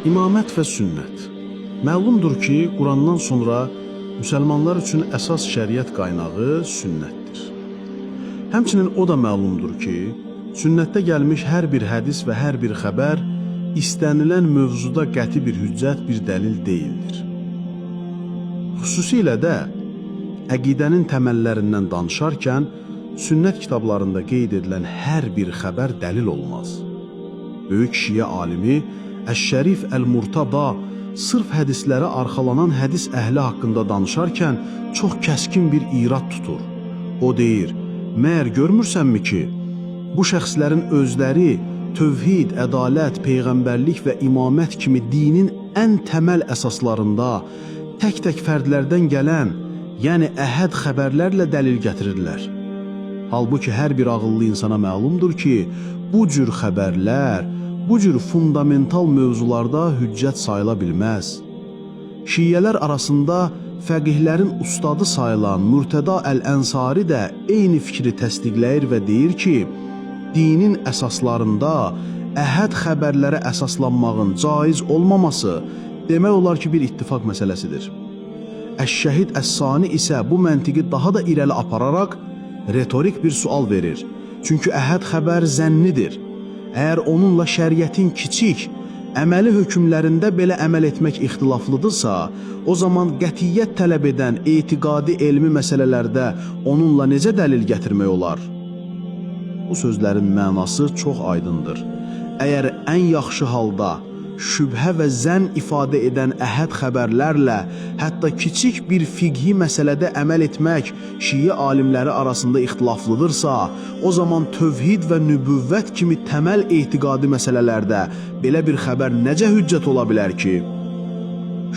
İmamət və sünnət. Məlumdur ki, Qurandan sonra müsəlmanlar üçün əsas şəriət qaynağı sünnətdir. Həmçinin o da məlumdur ki, sünnətdə gəlmiş hər bir hədis və hər bir xəbər istənilən mövzuda qəti bir hüccət, bir dəlil deyildir. Xüsusilə də əqidənin təməllərindən danışarkən sünnət kitablarında qeyd edilən hər bir xəbər dəlil olmaz. Böyük şiə alimi Əş-Şərif Əl-Murtada sırf hədislərə arxalanan hədis əhli haqqında danışarkən çox kəskin bir irad tutur. O deyir, məyər görmürsənmi ki, bu şəxslərin özləri tövhid, ədalət, peyğəmbərlik və imamət kimi dinin ən təməl əsaslarında tək-tək fərdlərdən gələn, yəni əhəd xəbərlərlə dəlil gətirirlər. Halbuki hər bir ağıllı insana məlumdur ki, bu cür xəbərlər, bu cür fundamental mövzularda hüccət sayıla bilməz. Şiyyələr arasında fəqihlərin ustadı sayılan Mürtəda Əl-Ənsari də eyni fikri təsdiqləyir və deyir ki, dinin əsaslarında əhəd xəbərlərə əsaslanmağın caiz olmaması demək olar ki, bir ittifaq məsələsidir. Əş-Şəhid Əs-Sani isə bu məntiqi daha da irəli apararaq retorik bir sual verir. Çünki əhəd xəbər zənnidir. Əgər onunla şəriətin kiçik, əməli hökmlərində belə əməl etmək ixtilaflıdırsa, o zaman qətiyyət tələb edən etiqadi elmi məsələlərdə onunla necə dəlil gətirmək olar? Bu sözlərin mənası çox aydındır. Əgər ən yaxşı halda şübhə və zənn ifadə edən əhəd xəbərlərlə hətta kiçik bir fiqhi məsələdə əməl etmək şiə alimləri arasında ixtilaflıdırsa, o zaman tövhid və nübüvvət kimi təməl etiqadi məsələlərdə belə bir xəbər necə hüccət ola bilər ki?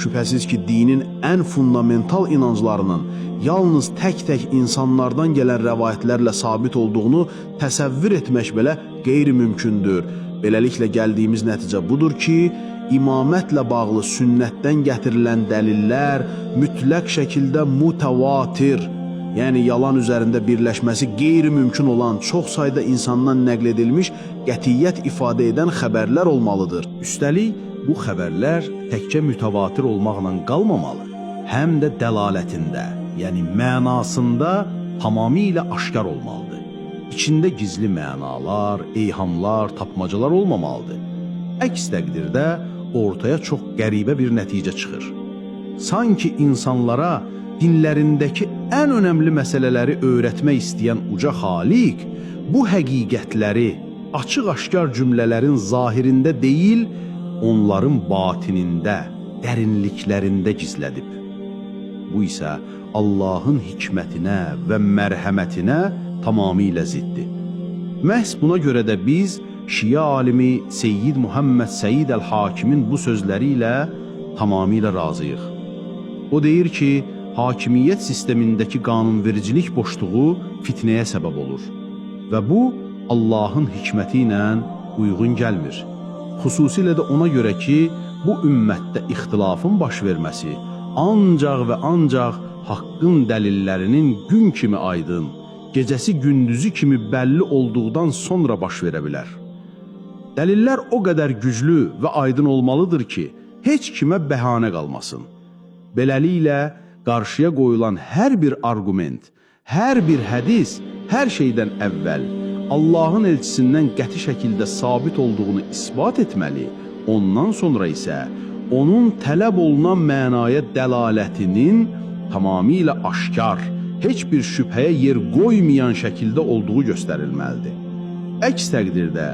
Şübhəsiz ki, dinin ən fundamental inanclarının yalnız tək-tək insanlardan gələn rəvayətlərlə sabit olduğunu təsəvvür etmək belə qeyri-mümkündür. Beləliklə gəldiyimiz nəticə budur ki, imamətlə bağlı sünnətdən gətirilən dəlillər mütləq şəkildə mütəvatir, yəni yalan üzərində birləşməsi qeyri-mümkün olan çox sayda insandan nəql edilmiş qətiyyət ifadə edən xəbərlər olmalıdır. Üstəlik, bu xəbərlər təkcə mütəvatir olmaqla qalmamalı, həm də dəlalətində, yəni mənasında tamamilə aşkar olmalıdır. İçində gizli mənalar, eyhamlar, tapmacalar olmamalıdır. Əks təqdirdə ortaya çox qəribə bir nəticə çıxır. Sanki insanlara dinlərindəki ən önəmli məsələləri öyrətmək istəyən uca Xaliq bu həqiqətləri açıq-aşkar cümlələrin zahirində deyil, onların batinində, dərinliklərində gizlədib. Bu isə Allahın hikmətinə və mərhəmətinə tamamilə ziddir. Məhz buna görə də biz şiə alimi Seyyid Muhammed Səid Əl-Hakimin bu sözləri ilə tamamilə razıyıq. O deyir ki, hakimiyyət sistemindəki qanunvericilik boşluğu fitnəyə səbəb olur və bu Allahın hikməti ilə uyğun gəlmir. Xüsusilə də ona görə ki, bu ümmətdə ixtilafın baş verməsi ancaq və ancaq haqqın dəlillərinin gün kimi aydın, gecəsi gündüzü kimi bəlli olduqdan sonra baş verə bilər. Dəlillər o qədər güclü və aydın olmalıdır ki, heç kimə bəhanə qalmasın. Beləliklə, qarşıya qoyulan hər bir arqument, hər bir hədis, hər şeydən əvvəl Allahın elçisindən qəti şəkildə sabit olduğunu isbat etməli, ondan sonra isə onun tələb olunan mənaya dəlalətinin tamamilə aşkar, heç bir şübhəyə yer qoymayan şəkildə olduğu göstərilməlidir. Əks təqdirdə,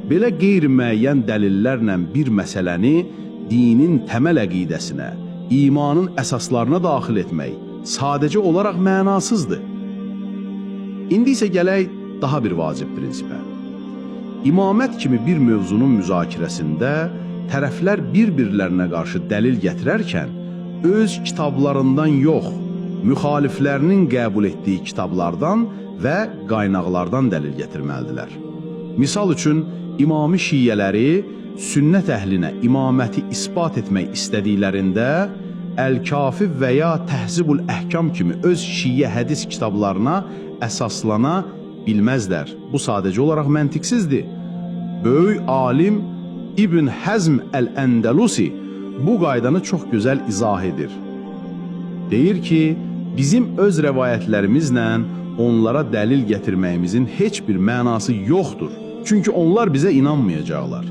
belə qeyri-müəyyən dəlillərlə bir məsələni dinin təməl əqidəsinə, imanın əsaslarına daxil etmək sadəcə olaraq mənasızdır. İndi isə gələk daha bir vacib prinsipə. İmamət kimi bir mövzunun müzakirəsində tərəflər bir-birlərinə qarşı dəlil gətirərkən öz kitablarından yox, müxaliflərinin qəbul etdiyi kitablardan və qaynaqlardan dəlil gətirməlidirlər. Misal üçün, imami şiyyələri sünnət əhlinə imaməti isbat etmək istədiklərində Əl-Kafi və ya Təhzibul Əhkam kimi öz şiyyə hədis kitablarına əsaslana bilməzlər. Bu sadəcə olaraq məntiqsizdir. Böyük alim İbn Həzm Əl-Əndəlusi bu qaydanı çox gözəl izah edir. Deyir ki, bizim öz rəvayətlərimizlə onlara dəlil gətirməyimizin heç bir mənası yoxdur. Çünki onlar bizə inanmayacaqlar.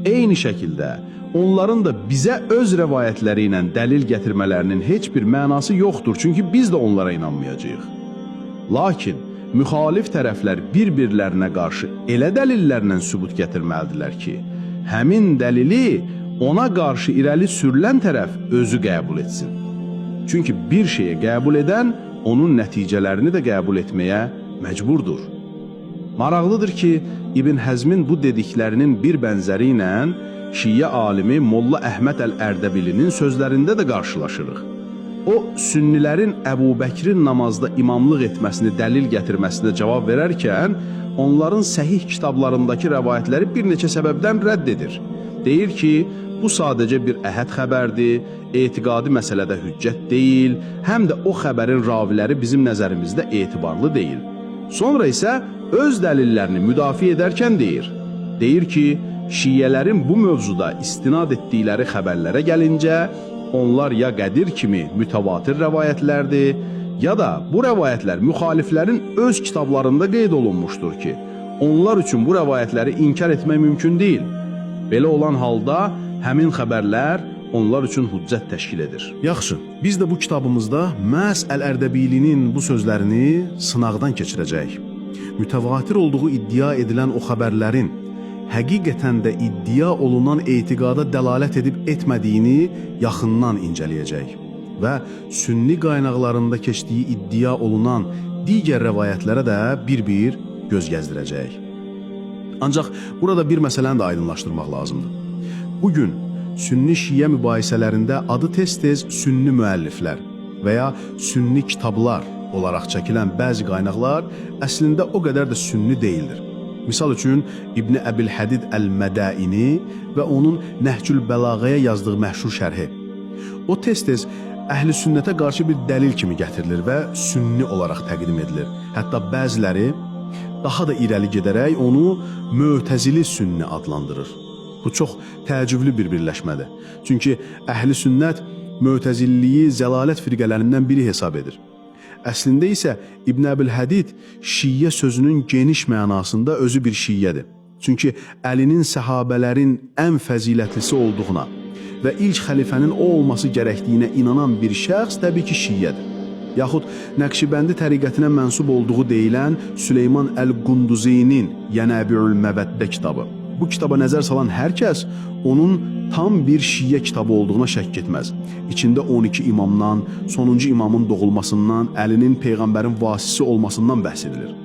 Eyni şəkildə onların da bizə öz rəvayətləri ilə dəlil gətirmələrinin heç bir mənası yoxdur. Çünki biz də onlara inanmayacağıq. Lakin müxalif tərəflər bir-birlərinə qarşı elə dəlillərlə sübut gətirməlidirlər ki, həmin dəlili ona qarşı irəli sürülən tərəf özü qəbul etsin. Çünki bir şeyi qəbul edən onun nəticələrini də qəbul etməyə məcburdur. Maraqlıdır ki, İbn Həzmin bu dediklərinin bir bənzəri ilə Şiə alimi Molla Əhməd Əl-Ərdəbilinin sözlərində də qarşılaşırıq. O, sünnilərin Əbu Bəkrin namazda imamlıq etməsini dəlil gətirməsinə cavab verərkən, onların səhih kitablarındakı rəvayətləri bir neçə səbəbdən rədd edir. Deyir ki, bu sadəcə bir əhəd xəbərdir, etiqadi məsələdə hüccət deyil, həm də o xəbərin raviləri bizim nəzərimizdə etibarlı deyil. Sonra isə öz dəlillərini müdafiə edərkən deyir ki, Şiələrin bu mövzuda istinad etdikləri xəbərlərə gəlincə, onlar ya Qədir kimi mütəvatir rəvayətlərdir, ya da bu rəvayətlər müxaliflərin öz kitablarında qeyd olunmuşdur ki, onlar üçün bu rəvayətləri inkar etmək mümkün deyil. Belə olan halda həmin xəbərlər onlar üçün hüccət təşkil edir. Yaxşı, biz də bu kitabımızda məhz Əl-Ərdəbilinin bu sözlərini sınaqdan keçirəcəyik. Mütəvatir olduğu iddia edilən o xəbərlərin həqiqətən də iddia olunan etiqada dəlalət edib etmədiyini yaxından incələyəcək və sünni qaynaqlarında keçdiyi iddia olunan digər rəvayətlərə də bir-bir göz gəzdirəcək. Ancaq burada bir məsələni də aydınlaşdırmaq lazımdır. Bugün sünni şiə mübahisələrində adı tez-tez sünni müəlliflər və ya sünni kitablar olaraq çəkilən bəzi qaynaqlar əslində o qədər də sünni deyildir. Misal üçün, İbn Əbil-Hədid Əl-Mədəini və onun Nəhcül Bəlağəyə yazdığı məşhur şərhi. O tez-tez əhl-i sünnətə qarşı bir dəlil kimi gətirilir və sünni olaraq təqdim edilir. Hətta bəziləri daha da irəli gedərək onu Mötəzili sünni adlandırır. Bu çox təəccüblü bir birləşmədir. Çünki əhl-i sünnət Mötəzilliyi zəlalət firqələrindən biri hesab edir. Əslində isə İbn Əbil-Hədid şiyə sözünün geniş mənasında özü bir şiyyədir. Çünki Əlinin səhabələrin ən fəzilətlisi olduğuna və ilk xəlifənin o olması gərəkdiyinə inanan bir şəxs təbii ki şiyyədir. Yaxud Nəqşibəndi təriqətinə mənsub olduğu deyilən Süleyman Əl-Qunduzinin Yənəbiül Məvəddə kitabı. Bu kitaba nəzər salan hər kəs onun tam bir şiyə kitabı olduğuna şəkk etməz. İçində 12 imamdan, sonuncu imamın doğulmasından, Əlinin Peyğəmbərin vasisi olmasından bəhs edilir.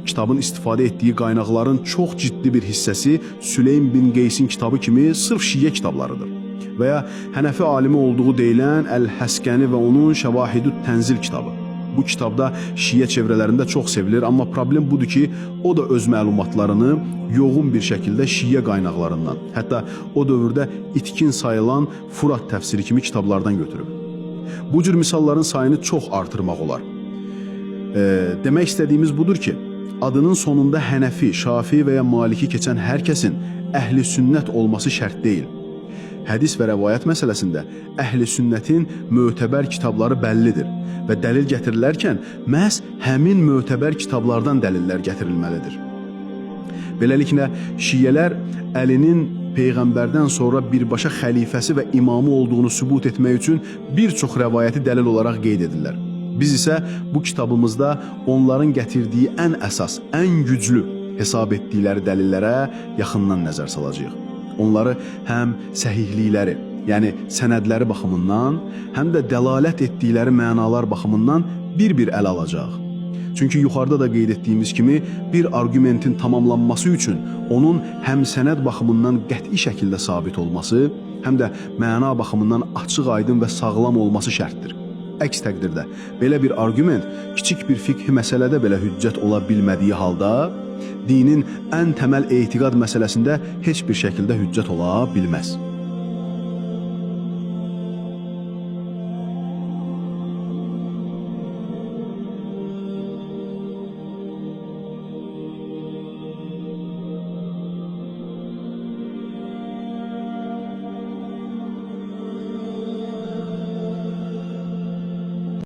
Kitabın istifadə etdiyi qaynaqların çox ciddi bir hissəsi Süleym bin Qeysin kitabı kimi sırf şiyə kitablarıdır. Və ya Hənəfi alimi olduğu deyilən Əl-Həskəni və onun Şəvahidü't Tənzil kitabı. Bu kitabda şiyə çevrələrində çox sevilir, amma problem budur ki, o da öz məlumatlarını yoğun bir şəkildə şiyə qaynaqlarından, hətta o dövrdə itkin sayılan Furat təfsiri kimi kitablardan götürüb. Bu cür misalların sayını çox artırmaq olar. Demək istədiyimiz budur ki, adının sonunda Hənəfi, Şafi və ya Maliki keçən hər kəsin əhl-i sünnət olması şərt deyil. Hədis və rəvayət məsələsində əhl-i sünnətin mötəbər kitabları bəllidir və dəlil gətirilərkən məhz həmin mötəbər kitablardan dəlillər gətirilməlidir. Beləliklə, şiələr Əlinin Peyğəmbərdən sonra birbaşa xəlifəsi və imamı olduğunu sübut etmək üçün bir çox rəvayəti dəlil olaraq qeyd edirlər. Biz isə bu kitabımızda onların gətirdiyi ən əsas, ən güclü hesab etdikləri dəlillərə yaxından nəzər salacağıq. Onları həm səhihlikləri, yəni sənədləri baxımından, həm də dəlalət etdikləri mənalar baxımından bir-bir ələ alacaq. Çünki yuxarıda da qeyd etdiyimiz kimi, bir arqumentin tamamlanması üçün onun həm sənəd baxımından qəti şəkildə sabit olması, həm də məna baxımından açıq-aydın və sağlam olması şərtdir. Əks təqdirdə, belə bir arqument kiçik bir fiqhi məsələdə belə hüccət ola bilmədiyi halda, dinin ən təməl etiqad məsələsində heç bir şəkildə hüccət ola bilməz.